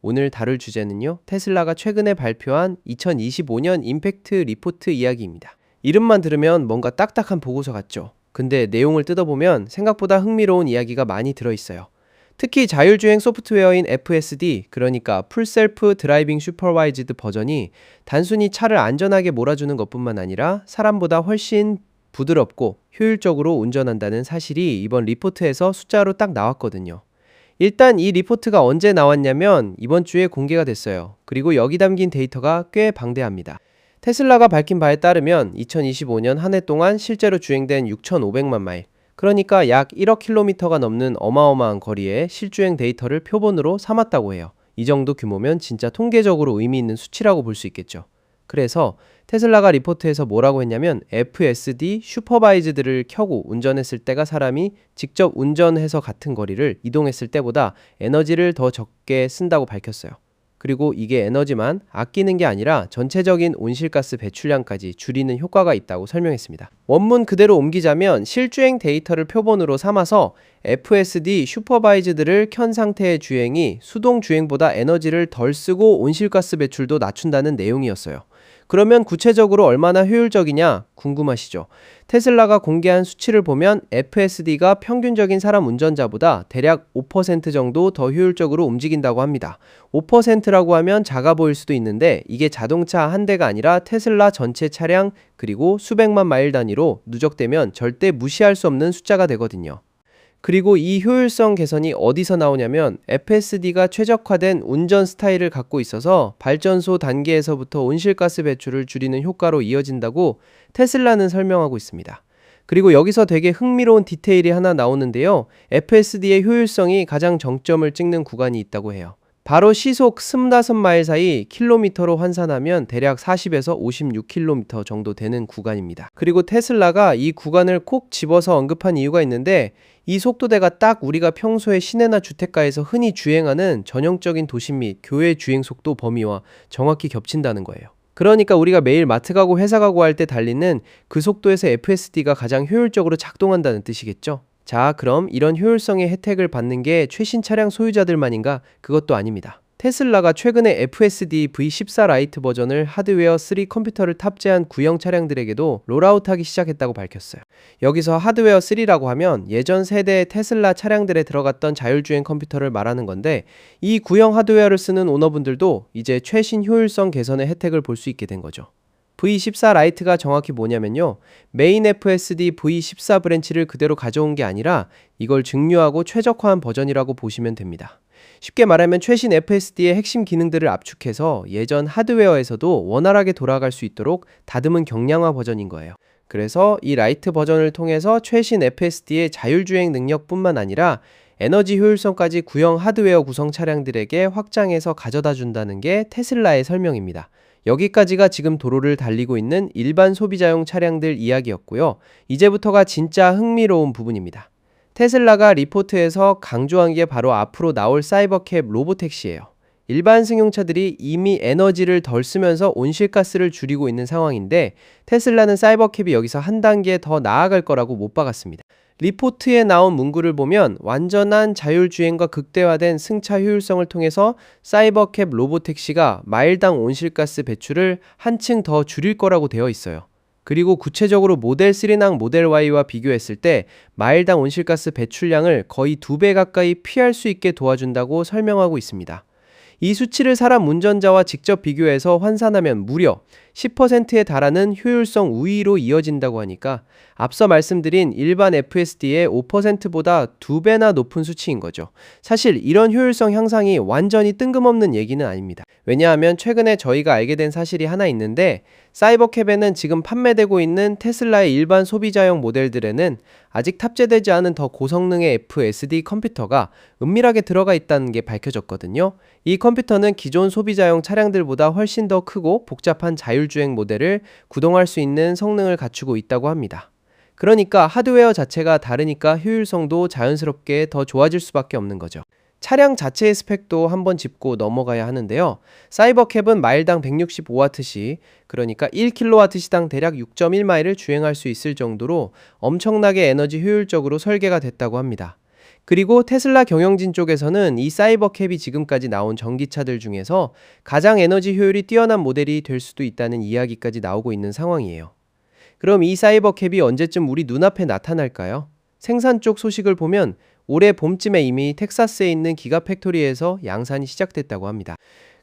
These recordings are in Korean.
오늘 다룰 주제는요, 테슬라가 최근에 발표한 2025년 임팩트 리포트 이야기입니다. 이름만 들으면 뭔가 딱딱한 보고서 같죠? 근데 내용을 뜯어보면 생각보다 흥미로운 이야기가 많이 들어있어요. 특히 자율주행 소프트웨어인 FSD, 그러니까 풀셀프 드라이빙 슈퍼바이즈드 버전이 단순히 차를 안전하게 몰아주는 것뿐만 아니라 사람보다 훨씬 부드럽고 효율적으로 운전한다는 사실이 이번 리포트에서 숫자로 딱 나왔거든요. 일단 이 리포트가 언제 나왔냐면 이번 주에 공개가 됐어요. 그리고 여기 담긴 데이터가 꽤 방대합니다. 테슬라가 밝힌 바에 따르면 2025년 한 해 동안 실제로 주행된 6,500만 마일, 그러니까 약 1억 킬로미터가 넘는 어마어마한 거리에 실주행 데이터를 표본으로 삼았다고 해요. 이 정도 규모면 진짜 통계적으로 의미 있는 수치라고 볼 수 있겠죠. 그래서 테슬라가 리포트에서 뭐라고 했냐면 FSD 슈퍼바이즈드를 켜고 운전했을 때가 사람이 직접 운전해서 같은 거리를 이동했을 때보다 에너지를 더 적게 쓴다고 밝혔어요. 그리고 이게 에너지만 아끼는 게 아니라 전체적인 온실가스 배출량까지 줄이는 효과가 있다고 설명했습니다. 원문 그대로 옮기자면 실주행 데이터를 표본으로 삼아서 FSD 슈퍼바이즈드를 켠 상태의 주행이 수동 주행보다 에너지를 덜 쓰고 온실가스 배출도 낮춘다는 내용이었어요. 그러면 구체적으로 얼마나 효율적이냐 궁금하시죠? 테슬라가 공개한 수치를 보면 FSD가 평균적인 사람 운전자보다 대략 5% 정도 더 효율적으로 움직인다고 합니다. 5%라고 하면 작아 보일 수도 있는데 이게 자동차 한 대가 아니라 테슬라 전체 차량 그리고 수백만 마일 단위로 누적되면 절대 무시할 수 없는 숫자가 되거든요. 그리고 이 효율성 개선이 어디서 나오냐면 FSD가 최적화된 운전 스타일을 갖고 있어서 발전소 단계에서부터 온실가스 배출을 줄이는 효과로 이어진다고 테슬라는 설명하고 있습니다. 그리고 여기서 되게 흥미로운 디테일이 하나 나오는데요. FSD의 효율성이 가장 정점을 찍는 구간이 있다고 해요. 바로 시속 25마일 사이 킬로미터로 환산하면 대략 40에서 56km 정도 되는 구간입니다. 그리고 테슬라가 이 구간을 콕 집어서 언급한 이유가 있는데 이 속도대가 딱 우리가 평소에 시내나 주택가에서 흔히 주행하는 전형적인 도심 및 교외 주행 속도 범위와 정확히 겹친다는 거예요. 그러니까 우리가 매일 마트 가고 회사 가고 할 때 달리는 그 속도에서 FSD가 가장 효율적으로 작동한다는 뜻이겠죠? 자, 그럼 이런 효율성의 혜택을 받는 게 최신 차량 소유자들만인가? 그것도 아닙니다. 테슬라가 최근에 FSD V14 라이트 버전을 하드웨어 3 컴퓨터를 탑재한 구형 차량들에게도 롤아웃하기 시작했다고 밝혔어요. 여기서 하드웨어 3라고 하면 예전 세대의 테슬라 차량들에 들어갔던 자율주행 컴퓨터를 말하는 건데 이 구형 하드웨어를 쓰는 오너분들도 이제 최신 효율성 개선의 혜택을 볼 수 있게 된 거죠. V14 라이트가 정확히 뭐냐면요. 메인 FSD V14 브랜치를 그대로 가져온 게 아니라 이걸 증류하고 최적화한 버전이라고 보시면 됩니다. 쉽게 말하면 최신 FSD의 핵심 기능들을 압축해서 예전 하드웨어에서도 원활하게 돌아갈 수 있도록 다듬은 경량화 버전인 거예요. 그래서 이 라이트 버전을 통해서 최신 FSD의 자율주행 능력뿐만 아니라 에너지 효율성까지 구형 하드웨어 구성 차량들에게 확장해서 가져다 준다는 게 테슬라의 설명입니다. 여기까지가 지금 도로를 달리고 있는 일반 소비자용 차량들 이야기였고요. 이제부터가 진짜 흥미로운 부분입니다. 테슬라가 리포트에서 강조한 게 바로 앞으로 나올 사이버캡 로보택시예요. 일반 승용차들이 이미 에너지를 덜 쓰면서 온실가스를 줄이고 있는 상황인데 테슬라는 사이버캡이 여기서 한 단계 더 나아갈 거라고 못 박았습니다. 리포트에 나온 문구를 보면 완전한 자율주행과 극대화된 승차 효율성을 통해서 사이버캡 로보택시가 마일당 온실가스 배출을 한층 더 줄일 거라고 되어 있어요. 그리고 구체적으로 모델 3랑 모델 Y와 비교했을 때 마일당 온실가스 배출량을 거의 2배 가까이 피할 수 있게 도와준다고 설명하고 있습니다. 이 수치를 사람 운전자와 직접 비교해서 환산하면 무려 10%에 달하는 효율성 우위로 이어진다고 하니까 앞서 말씀드린 일반 FSD의 5%보다 2배나 높은 수치인 거죠. 사실 이런 효율성 향상이 완전히 뜬금없는 얘기는 아닙니다. 왜냐하면 최근에 저희가 알게 된 사실이 하나 있는데 사이버캡에는 지금 판매되고 있는 테슬라의 일반 소비자용 모델들에는 아직 탑재되지 않은 더 고성능의 FSD 컴퓨터가 은밀하게 들어가 있다는 게 밝혀졌거든요. 이 컴퓨터는 기존 소비자용 차량들보다 훨씬 더 크고 복잡한 자율주행 모델을 구동할 수 있는 성능을 갖추고 있다고 합니다. 그러니까 하드웨어 자체가 다르니까 효율성도 자연스럽게 더 좋아질 수밖에 없는 거죠. 차량 자체의 스펙도 한번 짚고 넘어가야 하는데요. 사이버캡은 마일당 165W시, 그러니까 1kW시당 대략 6.1마일을 주행할 수 있을 정도로 엄청나게 에너지 효율적으로 설계가 됐다고 합니다. 그리고 테슬라 경영진 쪽에서는 이 사이버캡이 지금까지 나온 전기차들 중에서 가장 에너지 효율이 뛰어난 모델이 될 수도 있다는 이야기까지 나오고 있는 상황이에요. 그럼 이 사이버캡이 언제쯤 우리 눈앞에 나타날까요? 생산 쪽 소식을 보면 올해 봄쯤에 이미 텍사스에 있는 기가팩토리에서 양산이 시작됐다고 합니다.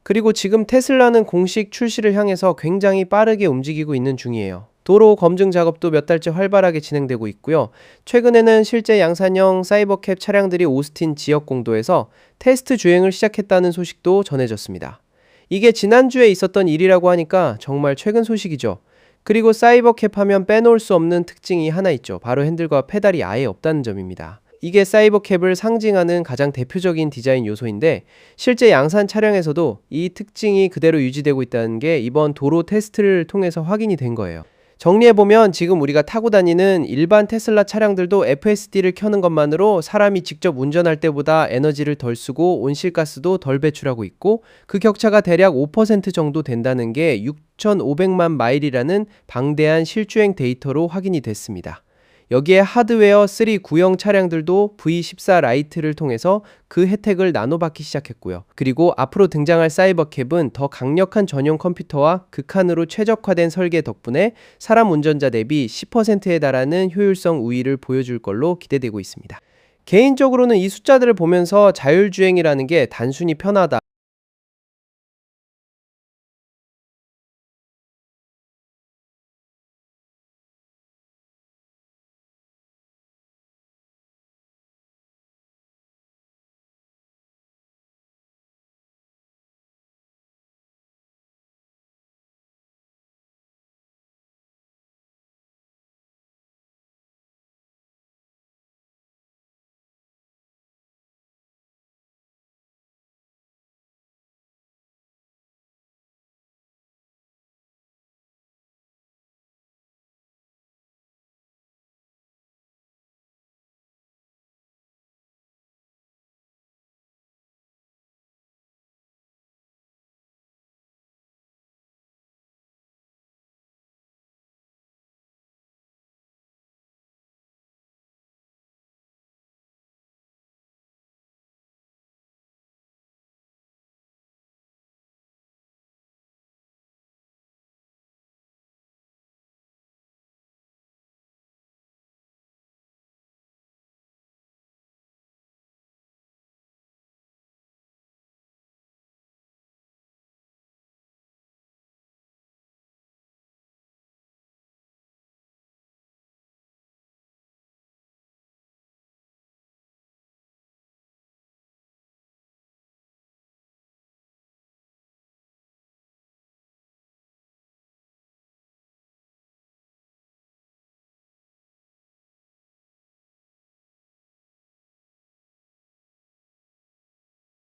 그리고 지금 테슬라는 공식 출시를 향해서 굉장히 빠르게 움직이고 있는 중이에요. 도로 검증 작업도 몇 달째 활발하게 진행되고 있고요. 최근에는 실제 양산형 사이버캡 차량들이 오스틴 지역 공도에서 테스트 주행을 시작했다는 소식도 전해졌습니다. 이게 지난주에 있었던 일이라고 하니까 정말 최근 소식이죠. 그리고 사이버캡 하면 빼놓을 수 없는 특징이 하나 있죠. 바로 핸들과 페달이 아예 없다는 점입니다. 이게 사이버캡을 상징하는 가장 대표적인 디자인 요소인데 실제 양산 차량에서도 이 특징이 그대로 유지되고 있다는 게 이번 도로 테스트를 통해서 확인이 된 거예요. 정리해보면 지금 우리가 타고 다니는 일반 테슬라 차량들도 FSD를 켜는 것만으로 사람이 직접 운전할 때보다 에너지를 덜 쓰고 온실가스도 덜 배출하고 있고 그 격차가 대략 5% 정도 된다는 게 6,500만 마일이라는 방대한 실주행 데이터로 확인이 됐습니다. 여기에 하드웨어 3 구형 차량들도 V14 라이트를 통해서 그 혜택을 나눠받기 시작했고요. 그리고 앞으로 등장할 사이버캡은 더 강력한 전용 컴퓨터와 극한으로 최적화된 설계 덕분에 사람 운전자 대비 10%에 달하는 효율성 우위를 보여줄 걸로 기대되고 있습니다. 개인적으로는 이 숫자들을 보면서 자율주행이라는 게 단순히 편하다,